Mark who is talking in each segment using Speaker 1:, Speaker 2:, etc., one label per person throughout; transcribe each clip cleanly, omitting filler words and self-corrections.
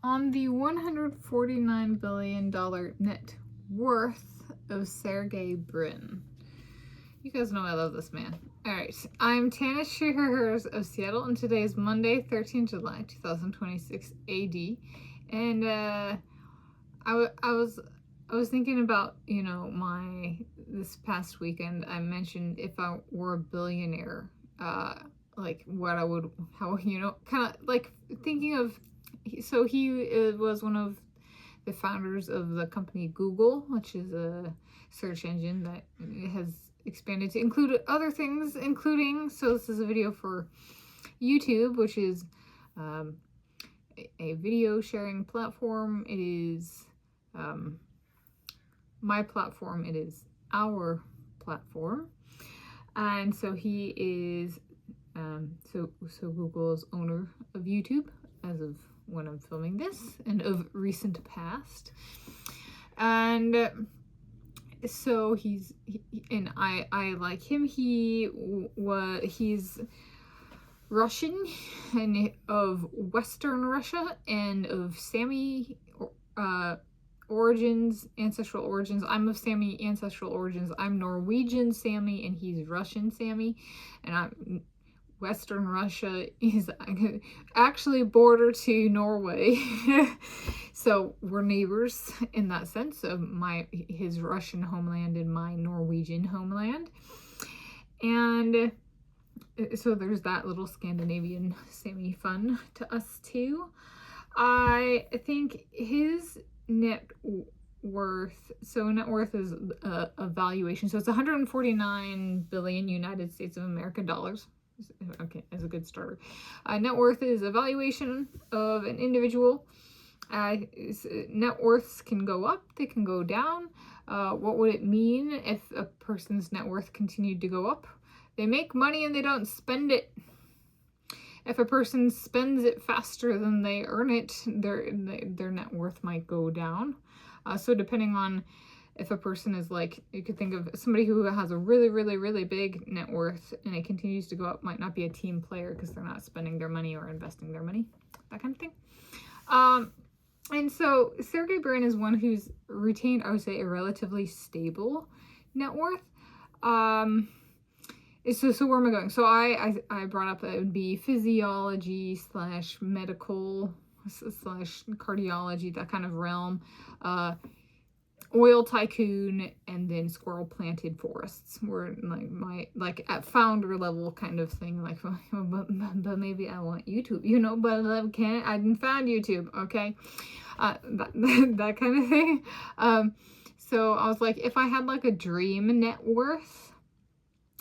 Speaker 1: On the $149 billion net worth of Sergey Brin. You guys know I love this man. Alright, I'm Tanis of Seattle, and today is Monday, 13 July 2026 AD. And I was thinking about, this past weekend, I mentioned if I were a billionaire, like what I would, how, kind of like thinking of, so he was one of the founders of the company Google, which is a search engine that has expanded to include other things, including, so this is a video for YouTube, which is a video sharing platform. It is my platform. It is our platform. And so he is so Google is owner of YouTube as of when I'm filming this and of recent past. And so I like him. He's Russian and of Western Russia and of Sami origins, ancestral origins. I'm of Sami ancestral origins. I'm Norwegian Sami and he's Russian Sami, and I'm Western Russia is actually border to Norway. So we're neighbors in that sense of his Russian homeland and my Norwegian homeland. And so there's that little Scandinavian Sami fun to us too. I think his net worth is a valuation. So it's 149 billion United States of American dollars. Okay, as a good starter. Net worth is a valuation of an individual. Net worths can go up, they can go down. What would it mean if a person's net worth continued to go up? They make money and they don't spend it. If a person spends it faster than they earn it, their net worth might go down. So depending on if a person is like, you could think of somebody who has a really, really, really big net worth and it continues to go up, might not be a team player because they're not spending their money or investing their money, that kind of thing. And so Sergey Brin is one who's retained, I would say, a relatively stable net worth. So where am I going? So I brought up that it would be physiology / medical / cardiology, that kind of realm. Oil tycoon, and then squirrel planted forests were like at founder level kind of thing, like but maybe I want YouTube, but I can't, I didn't found YouTube, okay, that kind of thing. So I was like, if I had like a dream net worth,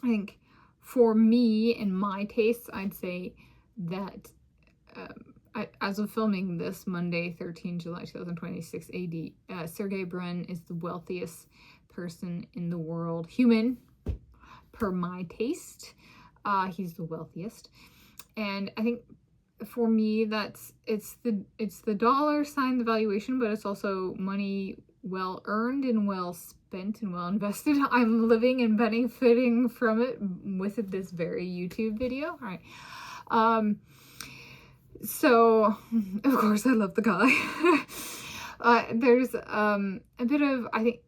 Speaker 1: I think for me and my tastes, I'd say that as of filming this Monday, 13 July 2026 AD, Sergey Brin is the wealthiest person in the world, human, per my taste. He's the wealthiest. And I think for me, it's the dollar sign, the valuation, but it's also money well earned and well spent and well invested. I'm living and benefiting from it with this very YouTube video. All right. So, of course, I love the guy. There's a bit of, I think,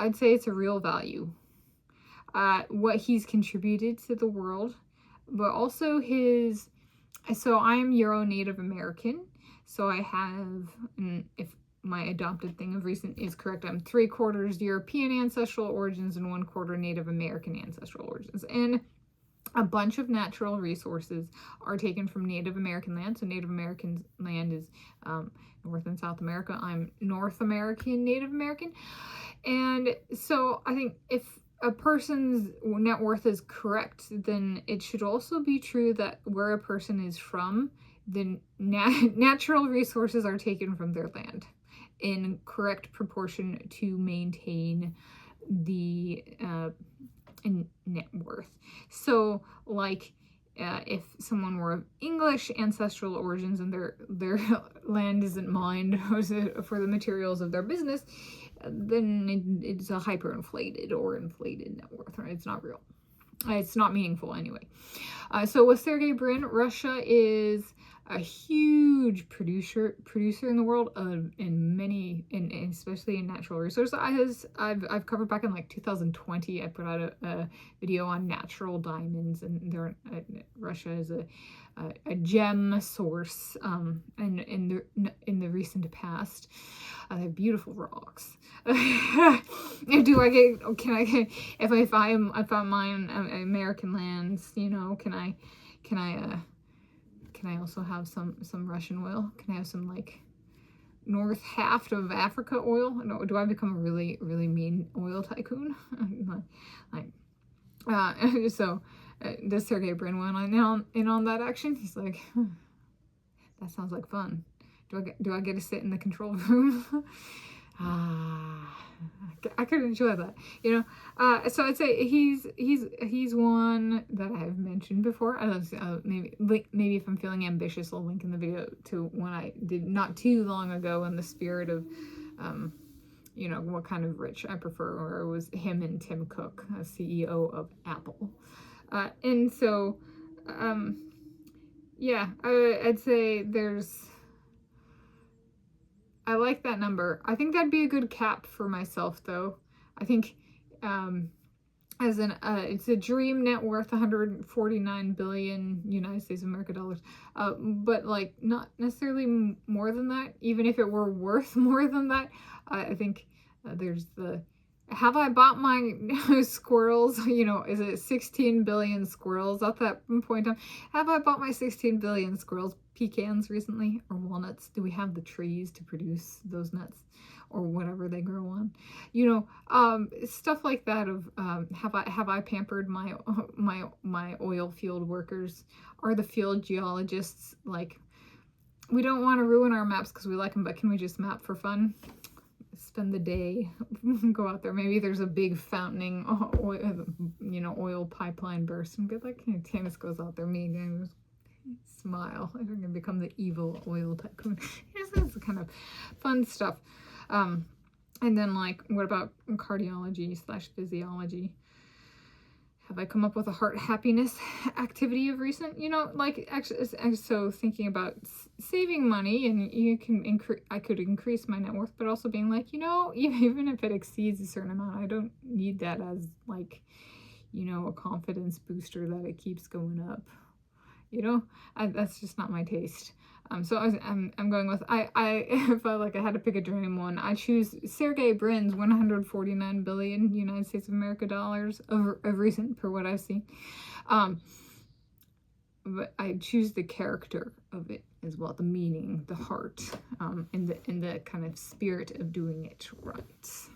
Speaker 1: I'd say it's a real value. What he's contributed to the world, but also so I'm Euro Native American. So I have, if my adopted thing of recent is correct, I'm 3/4 European ancestral origins and 1/4 Native American ancestral origins. And a bunch of natural resources are taken from Native American land. So Native American land is North and South America. I'm North American, Native American. And so I think if a person's net worth is correct, then it should also be true that where a person is from, the natural resources are taken from their land in correct proportion to maintain the net worth. So like if someone were of English ancestral origins and their land isn't mined for the materials of their business, then it's a hyperinflated or inflated net worth, right? It's not real. It's not meaningful anyway. So with Sergey Brin, Russia is a huge producer in the world in many, especially in natural resources. I've covered back in like 2020. I put out a video on natural diamonds, and Russia is a gem source, and in the recent past, they're beautiful rocks. Can I get, if I'm mine American lands, you know, can I also have some Russian oil? Can I have some like north half of Africa oil? No, do I become a really mean oil tycoon? like, so does Sergey Brin went in on that action? He's like, that sounds like fun. Do I get to sit in the control room? I could enjoy that, you know. So I'd say he's one that I've mentioned before. Maybe if I'm feeling ambitious, I'll link in the video to one I did not too long ago in the spirit of, you know, what kind of rich I prefer, or it was him and Tim Cook, CEO of Apple. And so, yeah, I'd say I like that number. I think that'd be a good cap for myself, though. I think, it's a dream net worth 149 billion United States of America dollars, but like not necessarily more than that. Even if it were worth more than that, I think there's have I bought my squirrels? You know, is it 16 billion squirrels at that point in time? Have I bought my 16 billion squirrels pecans recently, or walnuts? Do we have the trees to produce those nuts, or whatever they grow on? You know, stuff like that. Of have I pampered my oil field workers? Are the field geologists like, we don't want to ruin our maps because we like them, but can we just map for fun? Spend the day, go out there. Maybe there's a big fountaining oil, you know, oil pipeline burst, and be like, Tanis goes out there, me again, smile. I'm gonna become the evil oil tycoon. This is kind of fun stuff. And then, like, what about cardiology / physiology? Have I come up with a heart happiness activity of recent? You know, like, actually, so thinking about saving money, and I could increase my net worth, but also being like, you know, even if it exceeds a certain amount, I don't need that as, like, you know, a confidence booster that it keeps going up. You know, that's just not my taste. So I'm going with, if I had to pick a dream one, I choose Sergey Brin's 149 billion United States of America dollars of recent, per what I've seen. But I choose the character of it as well, the meaning, the heart, and the kind of spirit of doing it right.